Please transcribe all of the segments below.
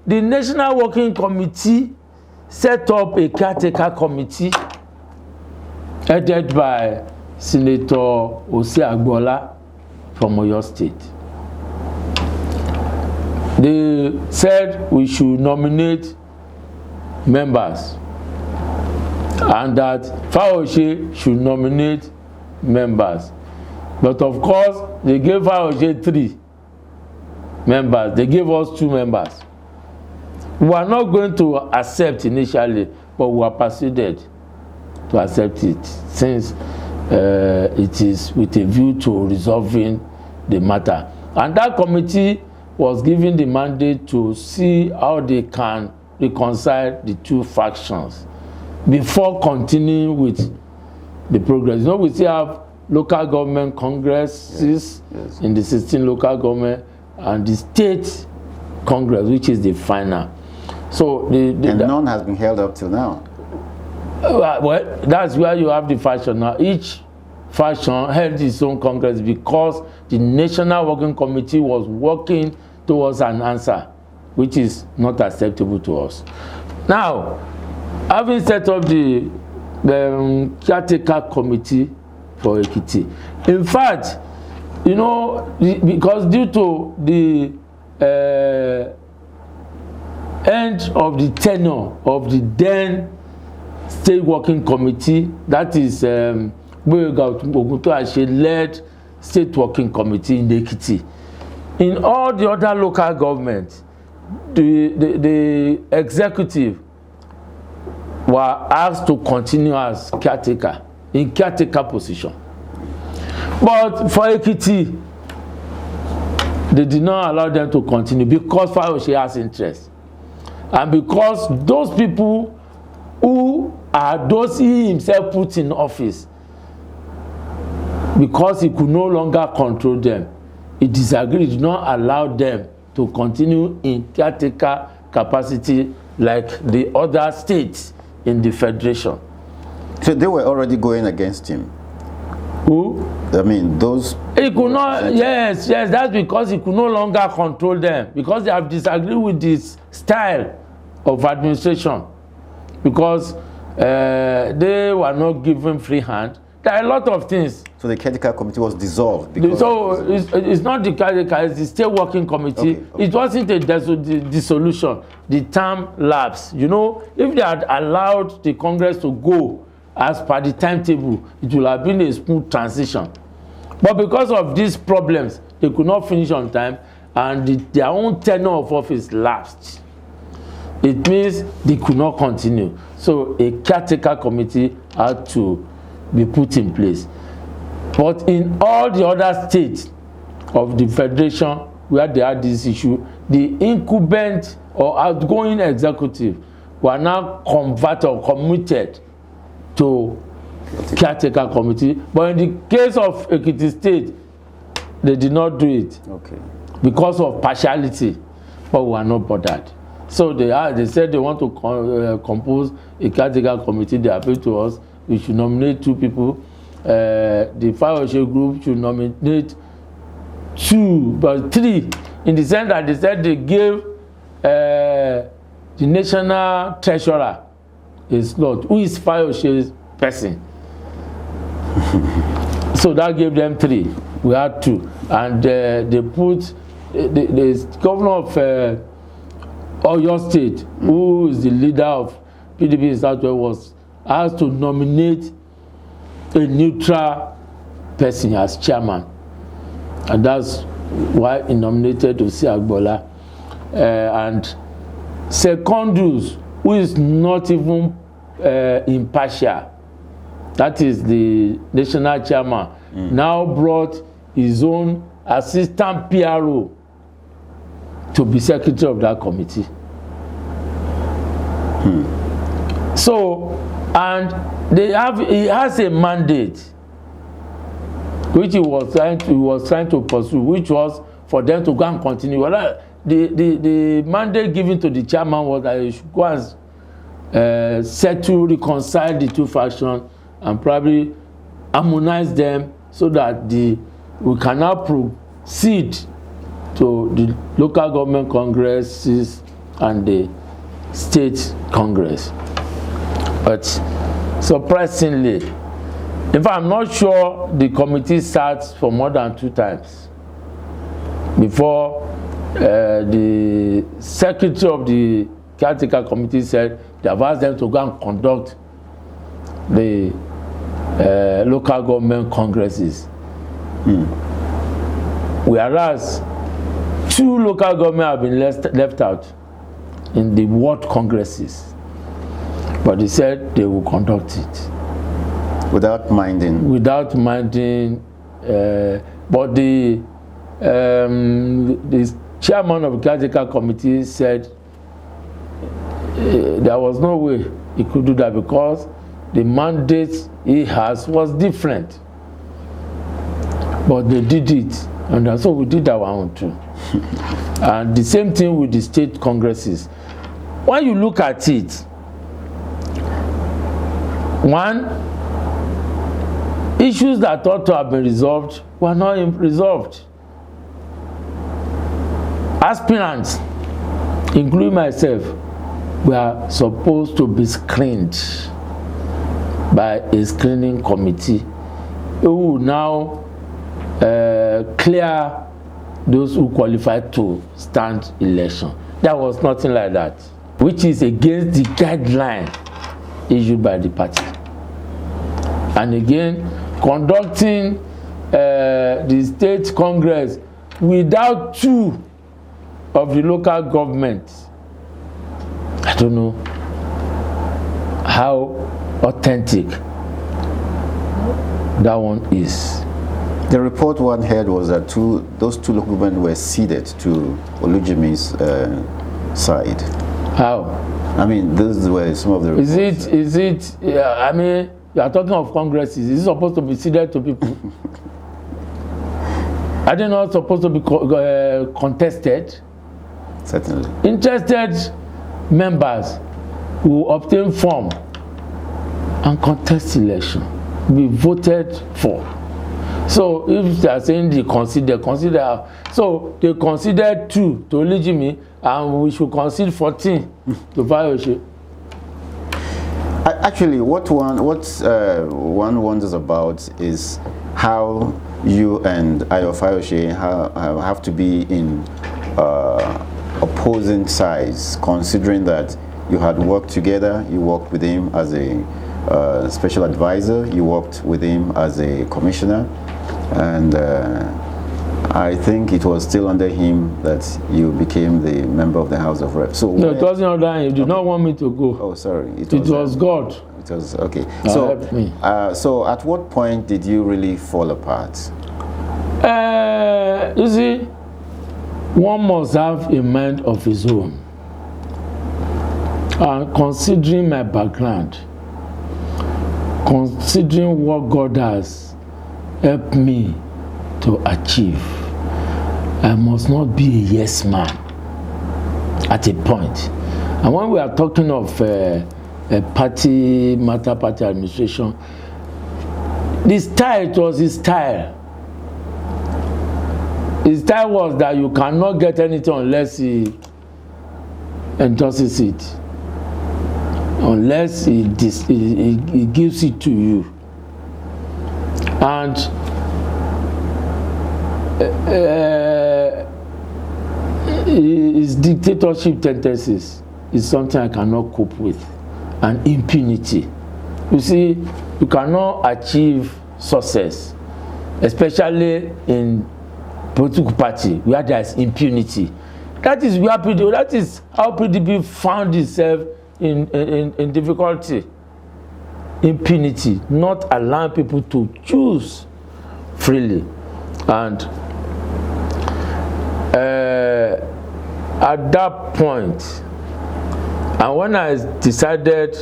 the National Working Committee set up a caretaker committee headed by Senator Ose Agbola from Oyo State. They said we should nominate members and that Fayose should nominate members. But of course, they gave Fayose 3 members. They gave us 2 members. We are not going to accept initially, but we are persuaded to accept it since it is with a view to resolving the matter. And that committee was given the mandate to see how they can reconcile the 2 factions before continuing with the progress. You know, we still have local government congresses in the 16 local government and the state congress, which is the final. So none has been held up till now. Well, that's where you have the faction now. Each faction held its own congress because the National Working Committee was working towards an answer, which is not acceptable to us. Now, having set up the caretaker committee for Ekiti, in fact, you know, because due to the end of the tenure of the then state working committee, that is Gboyega Oguntoyase led state working committee in Ekiti. In all the other local governments, the executive were asked to continue as caretaker, in caretaker position. But for Ekiti, they did not allow them to continue because Fayose has interest. And because those people who are those he himself put in office, because he could no longer control them, he disagreed, did not allow them to continue in caretaker capacity like the other states in the federation. So they were already going against him. Who? I mean, those. He could not. Yes, that's because he could no longer control them, because they have disagreed with this style of administration, because they were not given free hand. There are a lot of things. So the caretaker committee was dissolved. Because so it's not the caretaker, it's the state working committee. Okay. It wasn't a dissolution. The term lapsed. You know, if they had allowed the Congress to go as per the timetable, it would have been a smooth transition. But because of these problems, they could not finish on time, and their own tenure of office lapsed. It means they could not continue. So a caretaker committee had to be put in place. But in all the other states of the federation where they had this issue, the incumbent or outgoing executive were now converted or committed to caretaker committee. But in the case of Ekiti State, they did not do it because of partiality, but we are not bothered. So they said they want to compose a caretaker committee. They appealed to us. We should nominate 2 people. The Fayose group should nominate 2, but 3, in the sense that they said they gave the national treasurer a slot, who is Fayose's person. So that gave them 3. We had 2, and they put the governor of Oyo State, who is the leader of PDP in Southwest, was asked to nominate a neutral person as chairman, and that's why he nominated Ose Agbola. And Secondus, who is not even impartial, that is the national chairman, now brought his own assistant PRO to be secretary of that committee. So, and he has a mandate which he was trying to pursue, which was for them to go and continue. The mandate given to the chairman was that he should go and settle, reconcile the 2 factions and probably harmonize them so that we can now proceed to the local government congresses and the state congress. But surprisingly, in fact, I'm not sure the committee sat for more than 2 times before the secretary of the caretaker committee said they have asked them to go and conduct the local government congresses. Whereas 2 local government have been left out in the ward congresses, but they said they will conduct it without minding. But the chairman of the caretaker committee said there was no way he could do that because the mandate he has was different. But they did it, and so we did our own too. And the same thing with the state congresses. When you look at it, one, issues that ought to have been resolved were not resolved. Aspirants, including myself, were supposed to be screened by a screening committee who will now clear those who qualified to stand election. There was nothing like that, which is against the guideline issued by the party. And again, conducting the state congress without 2 of the local government, I don't know how authentic that one is. The report one heard was that those two local governments were ceded to Olujimi's side. How? I mean, those were some of the reports. Is it, I mean, you are talking of congresses. Is it supposed to be ceded to people? Are they not supposed to be contested? Certainly. Interested members who obtain form and contest election be voted for. So if they are saying they consider, so they considered 2 to Olujimi, and we should concede 14 to Fayose. Actually, what one wonders about is how you and Ayo Fayose have to be in opposing sides, considering that you had worked together. You worked with him as a special advisor, you worked with him as a commissioner, and I think it was still under him that you became the member of the House of Reps. So no, it wasn't under him. He did not want me to go. Oh, sorry. It was God. It was okay. Help me. So at what point did you really fall apart? You see, one must have a mind of his own. And considering my background, considering what God has helped me to achieve, I must not be a yes man at a point. And when we are talking of a party administration, the style, it was his style. His style was that you cannot get anything unless he endorses it, unless he gives it to you. And his dictatorship tendencies is something I cannot cope with, and impunity. You see, you cannot achieve success, especially in political party where there is impunity. That is how PDP found itself in difficulty. Impunity, not allowing people to choose freely. And at that point, and when I decided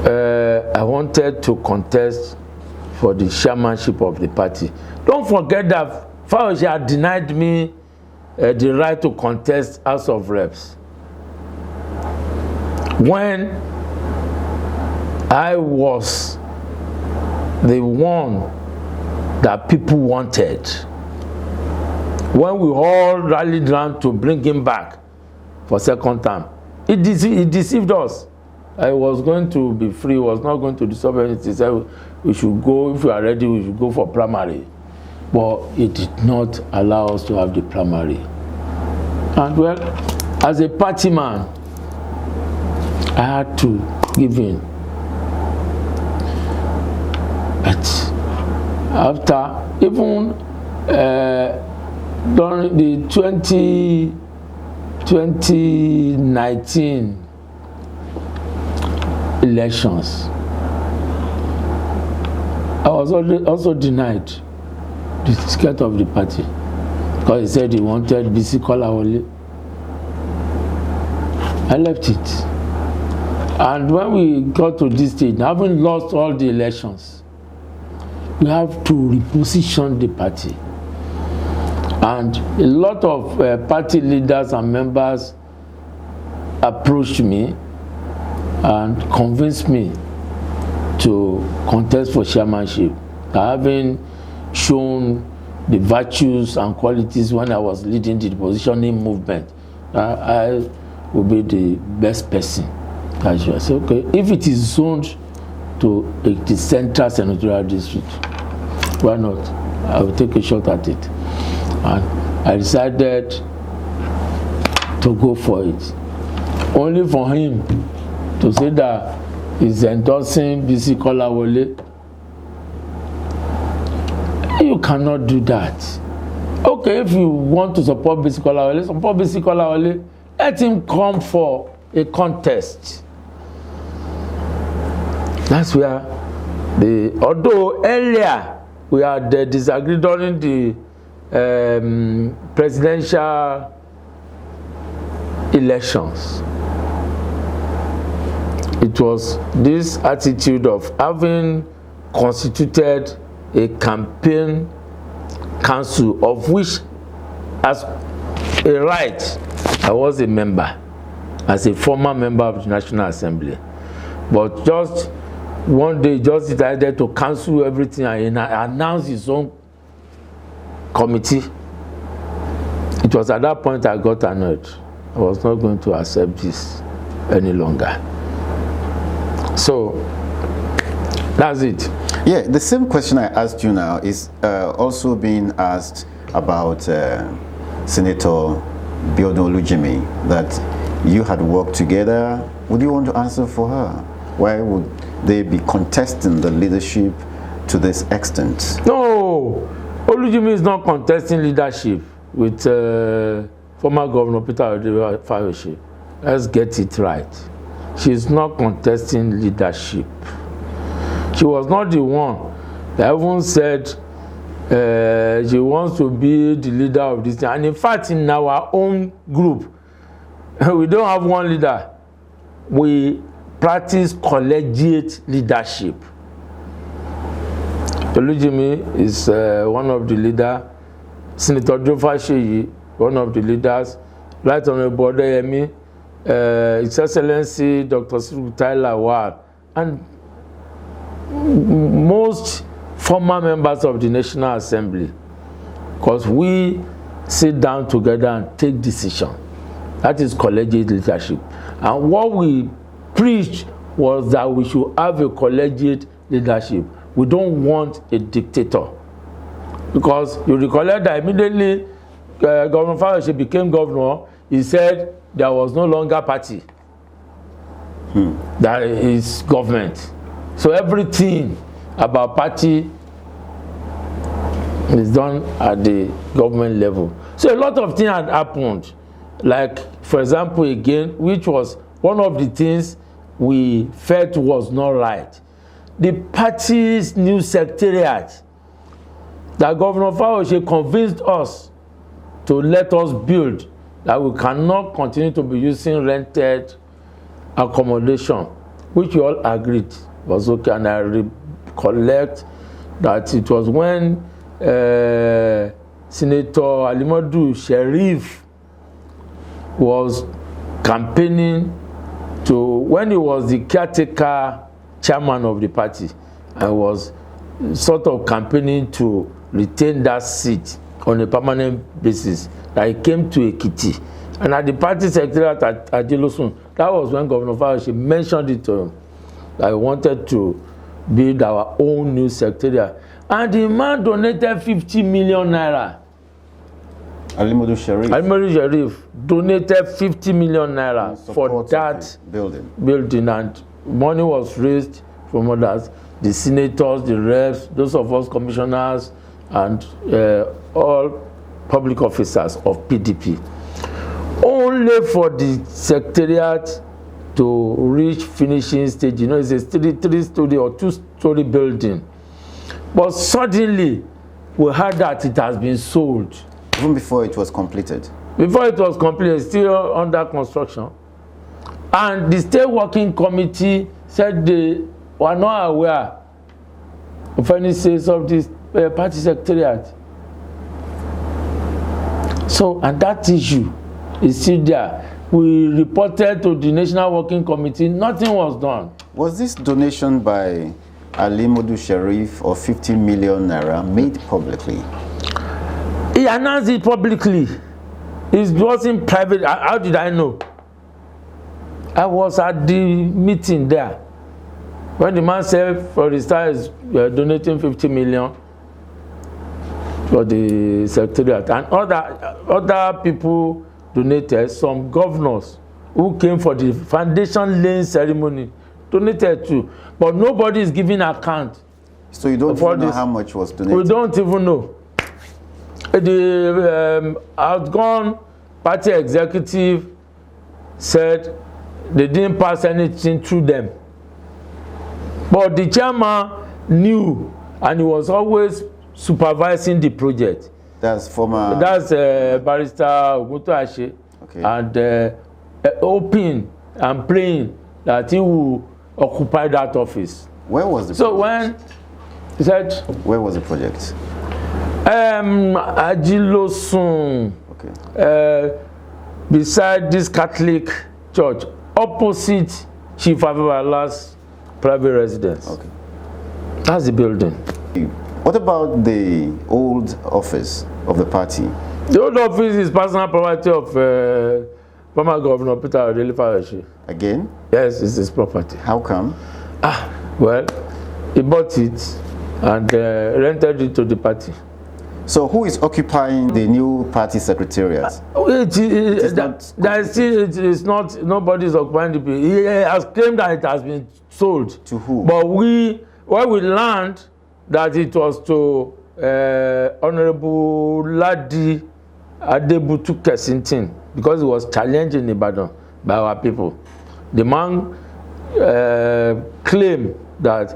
I wanted to contest for the chairmanship of the party, don't forget that Fayose had denied me the right to contest House of Reps. When I was the one that people wanted, when we all rallied around to bring him back, for second term. He deceived us. I was going to be free, was not going to disturb anything. He said we should go, if we are ready, we should go for primary. But it did not allow us to have the primary. And well, as a party man, I had to give in. But after, even during the 2019 elections, I was also denied the ticket of the party because he said he wanted BC Kolawole. I left it. And when we got to this stage, having lost all the elections, we have to reposition the party. And a lot of party leaders and members approached me and convinced me to contest for chairmanship, having shown the virtues and qualities when I was leading the positioning movement. I would be the best person. I said, okay, if it is zoned to the central senatorial district, why not? I will take a shot at it. And I decided to go for it. Only for him to say that he's endorsing BC Kolawole. You cannot do that. Okay, if you want to support BC Kolawole, support BC Kolawole. Let him come for a contest. That's where although earlier we had disagreed during the presidential elections. It was this attitude of having constituted a campaign council, of which as a right I was a member, as a former member of the National Assembly. But just one day, just decided to cancel everything and announce his own committee. It was at that point I got annoyed. I was not going to accept this any longer. So that's it. Yeah, the same question I asked you now is also being asked about Senator Biodun Olujimi, that you had worked together. Would you want to answer for her? Why would they be contesting the leadership to this extent? No, Olujimi is not contesting leadership with former Governor Peter Fayose. Let's get it right. She's not contesting leadership. She was not the one that even said she wants to be the leader of this thing. And in fact, in our own group, we don't have one leader. We practice collegiate leadership. Olujimi is one of the leaders. Senator Joe Fasheyi, one of the leaders. Right Honorable Odeyemi, His Excellency Dr. Sibutai Lawal, and most former members of the National Assembly, because we sit down together and take decisions. That is collegiate leadership. And what we preached was that we should have a collegiate leadership. We don't want a dictator. Because you recollect that immediately Governor Fayose became governor, he said there was no longer party. That is government. So everything about party is done at the government level. So a lot of things had happened. Like, for example, again, which was one of the things we felt was not right. The party's new secretariat, that Governor Fayose convinced us to let us build, that we cannot continue to be using rented accommodation, which we all agreed was okay. And I recollect that it was when Senator Alimadu Sheriff was campaigning to, when he was the caretaker chairman of the party, I was sort of campaigning to retain that seat on a permanent basis. I came to Ekiti. And at the party secretariat at Ajilosun, that was when Governor Fayose mentioned it to him, that he wanted to build our own new secretariat. And the man donated 50 million naira. Alimodu Sharif. Alimodu Sharif donated 50 million naira for that building, and money was raised from others, the senators, the reps, those of us commissioners, and all public officers of PDP. Only for the secretariat to reach finishing stage. You know, it's a three-story or two-story building. But suddenly, we heard that it has been sold. Even before it was completed? Before it was completed, still under construction. And the State Working Committee said they were not aware of any sales of this party secretariat. So, and that issue is still there. We reported to the National Working Committee, nothing was done. Was this donation by Alimodu Sharif of 50 million naira made publicly? He announced it publicly. It wasn't private. How did I know? I was at the meeting there. When the man said for the stars donating 50 million for the secretariat, and other people donated, some governors who came for the foundation laying ceremony donated too, but nobody is giving account. So you don't even know how much was donated? We don't even know. The outgone party executive said they didn't pass anything through them, but the chairman knew, and he was always supervising the project. That's former. That's Barrister Ogunto Ashe, okay. And hoping and praying that he will occupy that office. Where was the so project? When he said, where was the project? Ajilosun, okay. Beside this Catholic church, opposite Chief Abibala's private residence. Okay. That's the building. What about the old office of the party? The old office is personal property of former Governor Peter Odili Fayose. Again? Yes, it's his property. How come? Well, he bought it and rented it to the party. So who is occupying the new party secretariat? Nobody is occupying the place. He has claimed that it has been sold. To who? But when we learned that it was to Honorable Ladi Adebutu Kesintin, because he was challenging Ibadan by our people. The man claimed that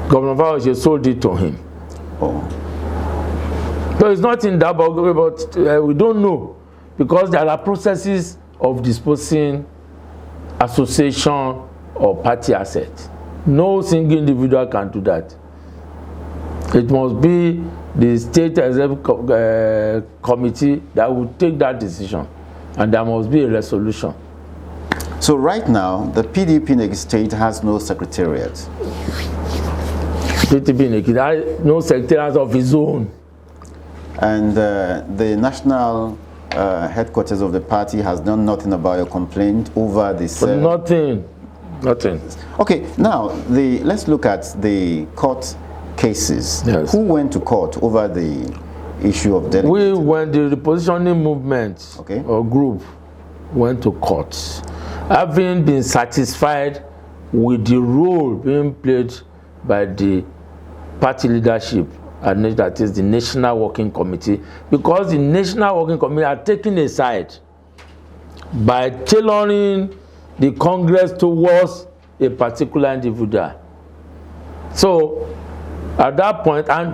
Governor Fayose sold it to him. Oh. So it's not in that, but we don't know, because there are processes of disposing association or party assets. No single individual can do that. It must be the state executive committee that will take that decision, and there must be a resolution. So right now, the PDP in Ekiti State has no secretariat. PDP in Ekiti has no secretariat of its own. And the national headquarters of the party has done nothing about your complaint over this. Nothing. Okay, now let's look at the court cases. Yes. Who went to court over the issue of delegates? We went, the repositioning movement, okay, or group went to court, having been satisfied with the role being played by the party leadership, and that is the National Working Committee, because the National Working Committee are taking a side by tailoring the Congress towards a particular individual. So at that point, and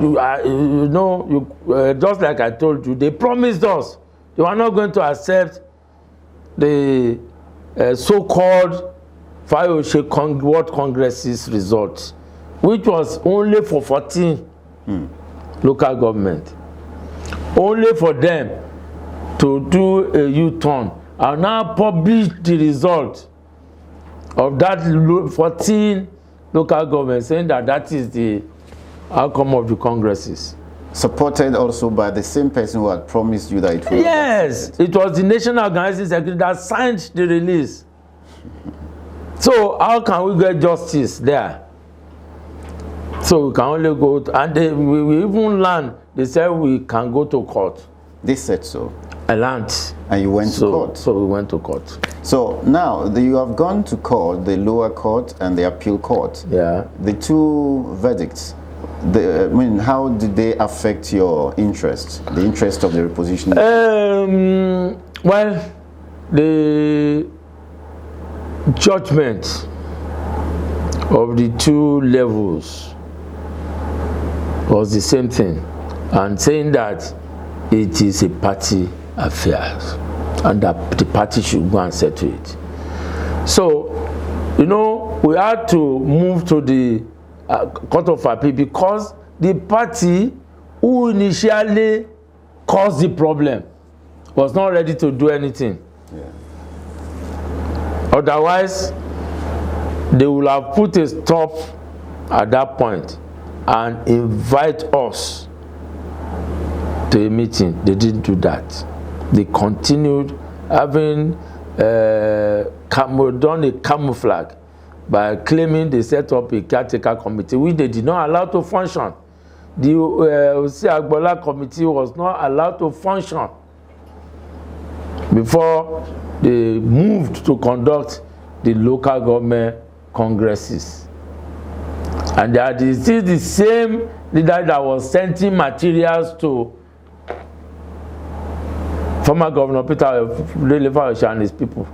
just like I told you, they promised us they were not going to accept the so-called Fayose World Congress's result, which was only for 14 local government, only for them to do a U-turn and now publish the result of that 14 local government, saying that is the outcome of the congresses. supported also by the same person who had promised you that it would. Yes, it was the National Organizing Secretary that signed the release. So how can we get justice there? So we can only go to, and we even learned, they said we can go to court. They said so. I learned. And you went to court. So we went to court. So now you have gone to court, the lower court and the appeal court. Yeah. The two verdicts, how did they affect your interest, the interest of the repositioning? Well, the judgment of the two levels was the same thing, and saying that it is a party affair and that the party should go and settle it. So, we had to move to the Court of Appeal because the party who initially caused the problem was not ready to do anything. Yeah. Otherwise, they will have put a stop at that point and invite us to a meeting. They didn't do that. They continued having done a camouflage by claiming they set up a caretaker committee, which they did not allow to function. The Osi Agbola committee was not allowed to function before they moved to conduct the local government congresses. And they are still the same leader that was sending materials to former Governor Peter Fayose and his people.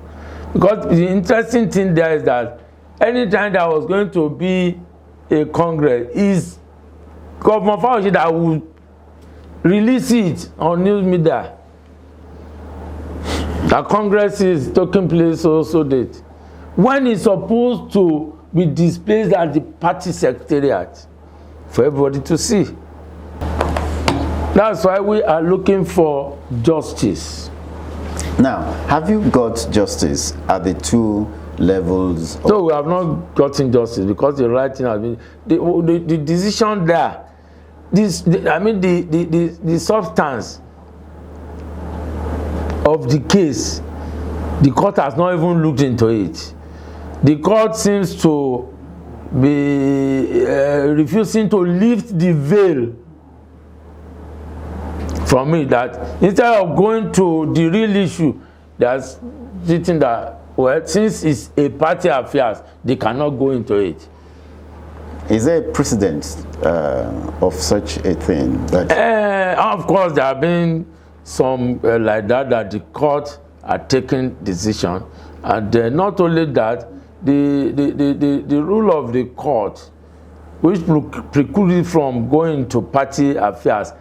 Because the interesting thing there is that anytime there was going to be a congress, is Governor Fayose that would release it on news media. The congress is taking place also date. When it's supposed to be displayed at the party secretariat for everybody to see. That's why we are looking for justice. Now, have you got justice at the two levels? No, we have not gotten justice because the right thing has been the decision there. The substance of the case, the court has not even looked into it. The court seems to be refusing to lift the veil from it, that instead of going to the real issue, there's sitting that, well, since it's a party affairs, they cannot go into it. Is there a precedent of such a thing? That of course, there have been some like that the court are taking decision, and not only that, the rule of the court, which precluded from going to party affairs,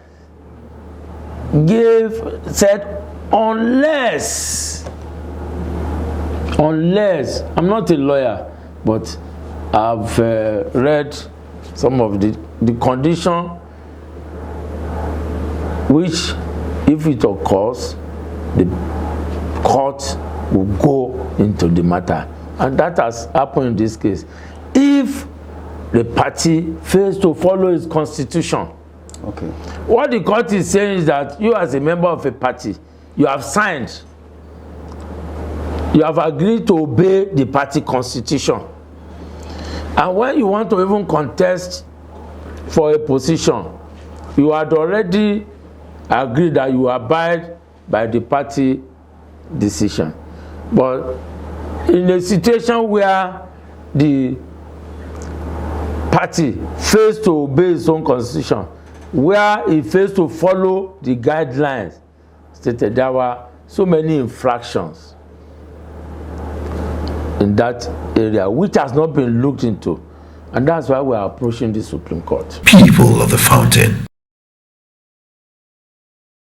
said unless I'm not a lawyer, but I've read some of the condition which, if it occurs, the court will go into the matter, and that has happened in this case. If the party fails to follow its constitution, okay, what the court is saying is that you, as a member of a party, you have signed, you have agreed to obey the party constitution, and when you want to even contest for a position, you had already agreed that you abide by the party decision. But in a situation where the party fails to obey its own constitution, where it fails to follow the guidelines stated, there were so many infractions in that area which has not been looked into, and that's why we are approaching the Supreme Court. People of the Fountain,